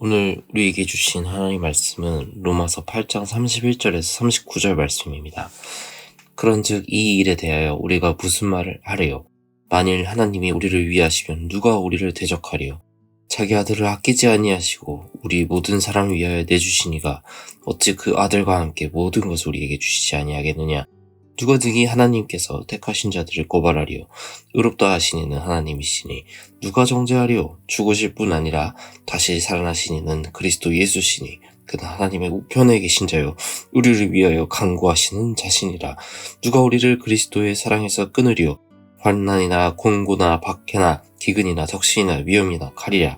오늘 우리에게 주신 하나님의 말씀은 로마서 8장 31절에서 39절 말씀입니다. 그런즉 이 일에 대하여 우리가 무슨 말을 하래요? 만일 하나님이 우리를 위하시면 누가 우리를 대적하리요? 자기 아들을 아끼지 아니하시고 우리 모든 사람을 위하여 내주시니가 어찌 그 아들과 함께 모든 것을 우리에게 주시지 아니하겠느냐? 누가 등이 하나님께서 택하신 자들을 고발하리요? 의롭다 하신 이는 하나님이시니 누가 정죄하리요? 죽으실 뿐 아니라 다시 살아나신 이는 그리스도 예수시니 그는 하나님의 우편에 계신 자요 우리를 위하여 간구하시는 자신이라. 누가 우리를 그리스도의 사랑에서 끊으리요? 환난이나 공고나 박해나 기근이나 적신이나 위험이나 칼이라.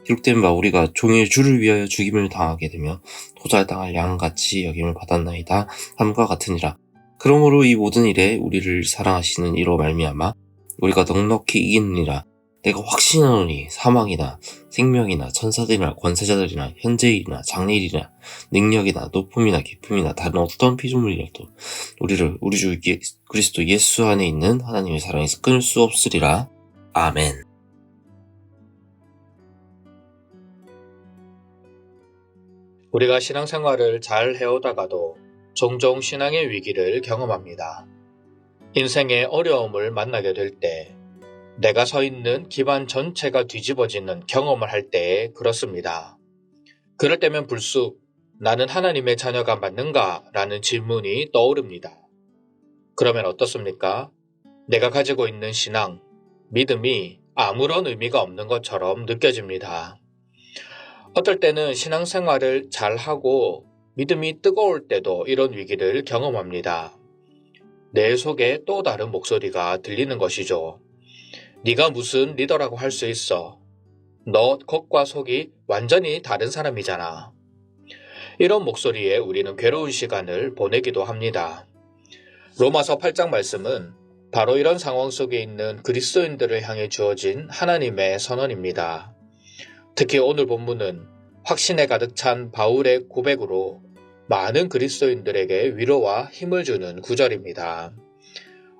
기록된 바 우리가 종일 주를 위하여 죽임을 당하게 되며 도살당할 양같이 여김을 받았나이다 함과 같으니라. 그러므로 이 모든 일에 우리를 사랑하시는 이로 말미암아 우리가 넉넉히 이기느니라. 내가 확신하노니 사망이나 생명이나 천사들이나 권세자들이나 현재일이나 장래일이나 능력이나 높음이나 깊음이나 다른 어떤 피조물이라도 우리를 우리 주 그리스도 예수 안에 있는 하나님의 사랑에서 끊을 수 없으리라. 아멘. 우리가 신앙생활을 잘 해오다가도 종종 신앙의 위기를 경험합니다. 인생의 어려움을 만나게 될 때, 내가 서 있는 기반 전체가 뒤집어지는 경험을 할 때 그렇습니다. 그럴 때면 불쑥 나는 하나님의 자녀가 맞는가? 라는 질문이 떠오릅니다. 그러면 어떻습니까? 내가 가지고 있는 신앙, 믿음이 아무런 의미가 없는 것처럼 느껴집니다. 어떨 때는 신앙생활을 잘하고 믿음이 뜨거울 때도 이런 위기를 경험합니다. 내 속에 또 다른 목소리가 들리는 것이죠. 네가 무슨 리더라고 할 수 있어. 너 겉과 속이 완전히 다른 사람이잖아. 이런 목소리에 우리는 괴로운 시간을 보내기도 합니다. 로마서 8장 말씀은 바로 이런 상황 속에 있는 그리스도인들을 향해 주어진 하나님의 선언입니다. 특히 오늘 본문은 확신에 가득 찬 바울의 고백으로 많은 그리스도인들에게 위로와 힘을 주는 구절입니다.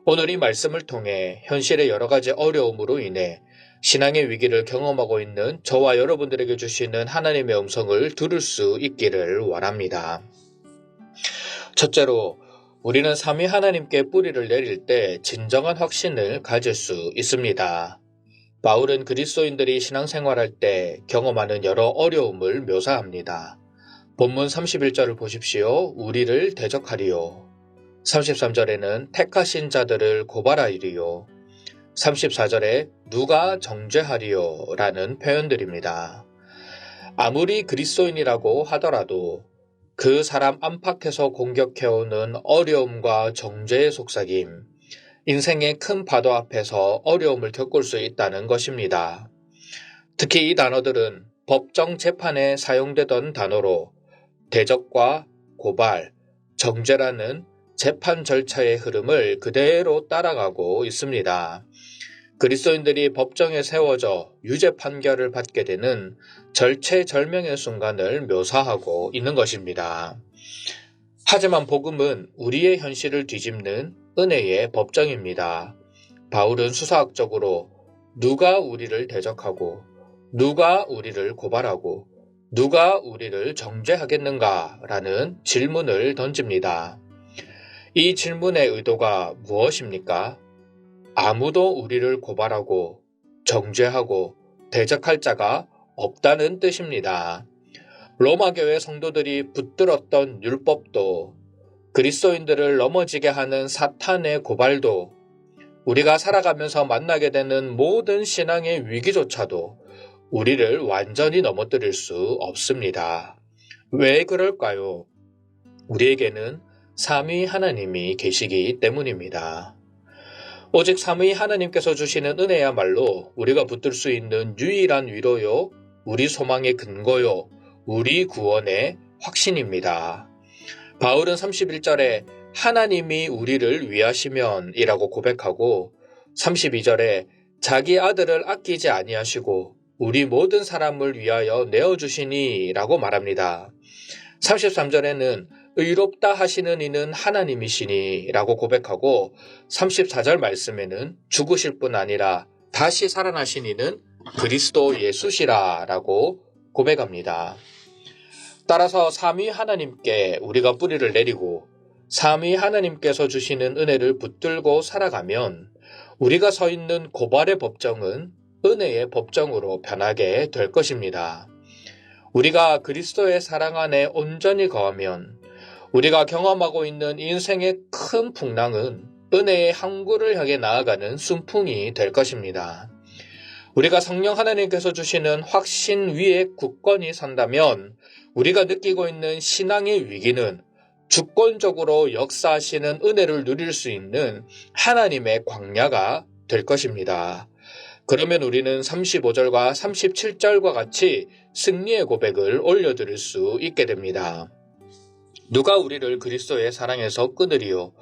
오늘 이 말씀을 통해 현실의 여러 가지 어려움으로 인해 신앙의 위기를 경험하고 있는 저와 여러분들에게 주시는 하나님의 음성을 들을 수 있기를 원합니다. 첫째로, 우리는 삼위 하나님께 뿌리를 내릴 때 진정한 확신을 가질 수 있습니다. 바울은 그리스도인들이 신앙생활할 때 경험하는 여러 어려움을 묘사합니다. 본문 31절을 보십시오. 우리를 대적하리요. 33절에는 택하신 자들을 고발하리요. 34절에 누가 정죄하리요 라는 표현들입니다. 아무리 그리스도인이라고 하더라도 그 사람 안팎에서 공격해오는 어려움과 정죄의 속삭임, 인생의 큰 파도 앞에서 어려움을 겪을 수 있다는 것입니다. 특히 이 단어들은 법정 재판에 사용되던 단어로 대적과 고발, 정죄라는 재판 절차의 흐름을 그대로 따라가고 있습니다. 그리스도인들이 법정에 세워져 유죄 판결을 받게 되는 절체절명의 순간을 묘사하고 있는 것입니다. 하지만 복음은 우리의 현실을 뒤집는 은혜의 법정입니다. 바울은 수사학적으로 누가 우리를 대적하고 누가 우리를 고발하고 누가 우리를 정죄하겠는가? 라는 질문을 던집니다. 이 질문의 의도가 무엇입니까? 아무도 우리를 고발하고 정죄하고 대적할 자가 없다는 뜻입니다. 로마교회 성도들이 붙들었던 율법도 그리스도인들을 넘어지게 하는 사탄의 고발도 우리가 살아가면서 만나게 되는 모든 신앙의 위기조차도 우리를 완전히 넘어뜨릴 수 없습니다. 왜 그럴까요? 우리에게는 삼위 하나님이 계시기 때문입니다. 오직 삼위 하나님께서 주시는 은혜야말로 우리가 붙들 수 있는 유일한 위로요, 우리 소망의 근거요, 우리 구원의 확신입니다. 바울은 31절에 하나님이 우리를 위하시면 이라고 고백하고 32절에 자기 아들을 아끼지 아니하시고 우리 모든 사람을 위하여 내어주시니 라고 말합니다. 33절에는 의롭다 하시는 이는 하나님이시니 라고 고백하고 34절 말씀에는 죽으실 뿐 아니라 다시 살아나신 이는 그리스도 예수시라 라고 고백합니다. 따라서 삼위 하나님께 우리가 뿌리를 내리고 삼위 하나님께서 주시는 은혜를 붙들고 살아가면 우리가 서 있는 고발의 법정은 은혜의 법정으로 변하게 될 것입니다. 우리가 그리스도의 사랑 안에 온전히 거하면 우리가 경험하고 있는 인생의 큰 풍랑은 은혜의 항구를 향해 나아가는 순풍이 될 것입니다. 우리가 성령 하나님께서 주시는 확신 위에 굳건히 선다면 우리가 느끼고 있는 신앙의 위기는 주권적으로 역사하시는 은혜를 누릴 수 있는 하나님의 광야가 될 것입니다. 그러면 우리는 35절과 37절과 같이 승리의 고백을 올려드릴 수 있게 됩니다. 누가 우리를 그리스도의 사랑에서 끊으리요?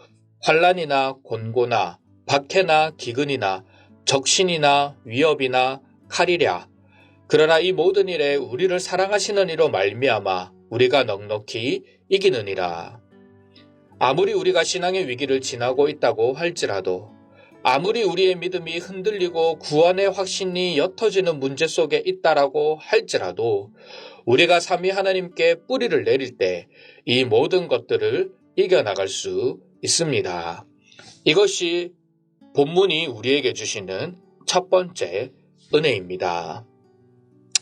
환난이나 곤고나 박해나 기근이나 적신이나 위협이나 칼이랴. 그러나 이 모든 일에 우리를 사랑하시는 이로 말미암아 우리가 넉넉히 이기느니라. 아무리 우리가 신앙의 위기를 지나고 있다고 할지라도, 아무리 우리의 믿음이 흔들리고 구원의 확신이 옅어지는 문제 속에 있다라고 할지라도 우리가 삼위 하나님께 뿌리를 내릴 때 이 모든 것들을 이겨나갈 수 있습니다. 이것이 본문이 우리에게 주시는 첫 번째 은혜입니다.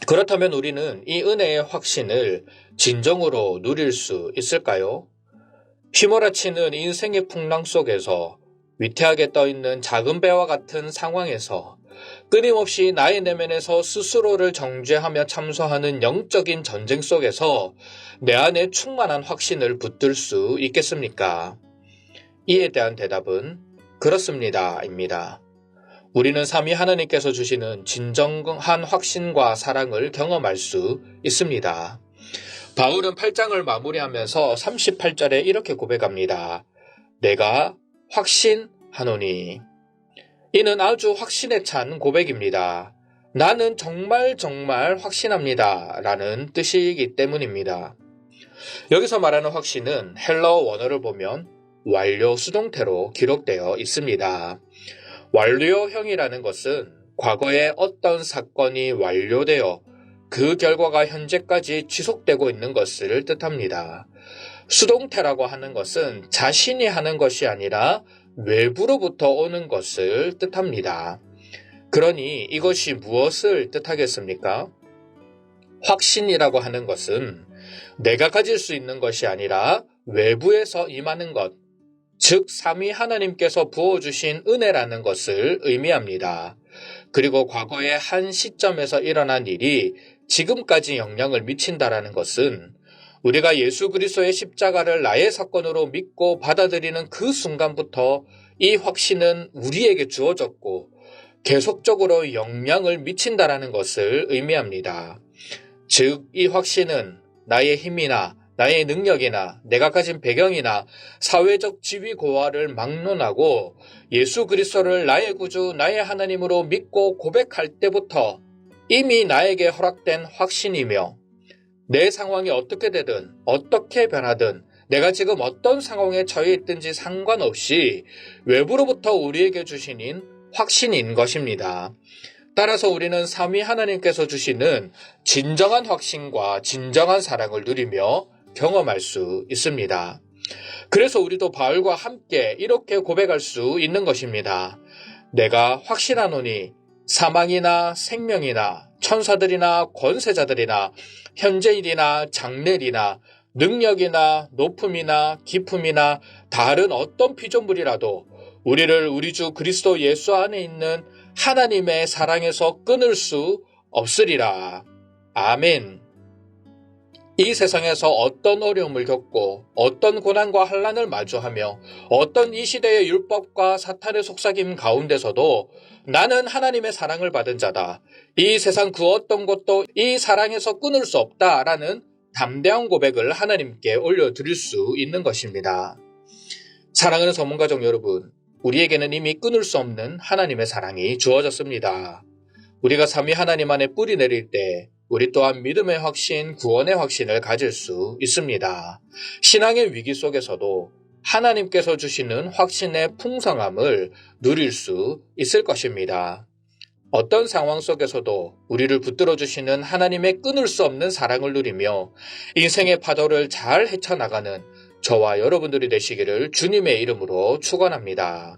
그렇다면 우리는 이 은혜의 확신을 진정으로 누릴 수 있을까요? 휘몰아치는 인생의 풍랑 속에서 위태하게 떠있는 작은 배와 같은 상황에서 끊임없이 나의 내면에서 스스로를 정죄하며 참소하는 영적인 전쟁 속에서 내 안에 충만한 확신을 붙들 수 있겠습니까? 이에 대한 대답은 그렇습니다입니다. 우리는 삼위 하나님께서 주시는 진정한 확신과 사랑을 경험할 수 있습니다. 바울은 8장을 마무리하면서 38절에 이렇게 고백합니다. 내가 확신하노니. 이는 아주 확신에 찬 고백입니다. 나는 정말 확신합니다. 라는 뜻이기 때문입니다. 여기서 말하는 확신은 헬라어 원어를 보면 완료 수동태로 기록되어 있습니다. 완료형이라는 것은 과거에 어떤 사건이 완료되어 그 결과가 현재까지 지속되고 있는 것을 뜻합니다. 수동태라고 하는 것은 자신이 하는 것이 아니라 외부로부터 오는 것을 뜻합니다. 그러니 이것이 무엇을 뜻하겠습니까? 확신이라고 하는 것은 내가 가질 수 있는 것이 아니라 외부에서 임하는 것, 즉 삼위 하나님께서 부어주신 은혜라는 것을 의미합니다. 그리고 과거의 한 시점에서 일어난 일이 지금까지 영향을 미친다라는 것은 우리가 예수 그리스도의 십자가를 나의 사건으로 믿고 받아들이는 그 순간부터 이 확신은 우리에게 주어졌고 계속적으로 영향을 미친다라는 것을 의미합니다. 즉, 이 확신은 나의 힘이나 나의 능력이나 내가 가진 배경이나 사회적 지위 고하를 막론하고 예수 그리스도를 나의 구주, 나의 하나님으로 믿고 고백할 때부터 이미 나에게 허락된 확신이며 내 상황이 어떻게 되든 어떻게 변하든 내가 지금 어떤 상황에 처해 있든지 상관없이 외부로부터 우리에게 주시는 확신인 것입니다. 따라서 우리는 삼위 하나님께서 주시는 진정한 확신과 진정한 사랑을 누리며 경험할 수 있습니다. 그래서 우리도 바울과 함께 이렇게 고백할 수 있는 것입니다. 내가 확신하노니 사망이나 생명이나 천사들이나 권세자들이나 현재일이나 장래일이나 능력이나 높음이나 깊음이나 다른 어떤 피조물이라도 우리를 우리 주 그리스도 예수 안에 있는 하나님의 사랑에서 끊을 수 없으리라. 아멘. 이 세상에서 어떤 어려움을 겪고 어떤 고난과 환난을 마주하며 어떤 이 시대의 율법과 사탄의 속삭임 가운데서도 나는 하나님의 사랑을 받은 자다. 이 세상 그 어떤 것도 이 사랑에서 끊을 수 없다라는 담대한 고백을 하나님께 올려드릴 수 있는 것입니다. 사랑하는 서문가족 여러분, 우리에게는 이미 끊을 수 없는 하나님의 사랑이 주어졌습니다. 우리가 삼위 하나님 안에 뿌리 내릴 때 우리 또한 믿음의 확신, 구원의 확신을 가질 수 있습니다. 신앙의 위기 속에서도 하나님께서 주시는 확신의 풍성함을 누릴 수 있을 것입니다. 어떤 상황 속에서도 우리를 붙들어 주시는 하나님의 끊을 수 없는 사랑을 누리며 인생의 파도를 잘 헤쳐나가는 저와 여러분들이 되시기를 주님의 이름으로 축원합니다.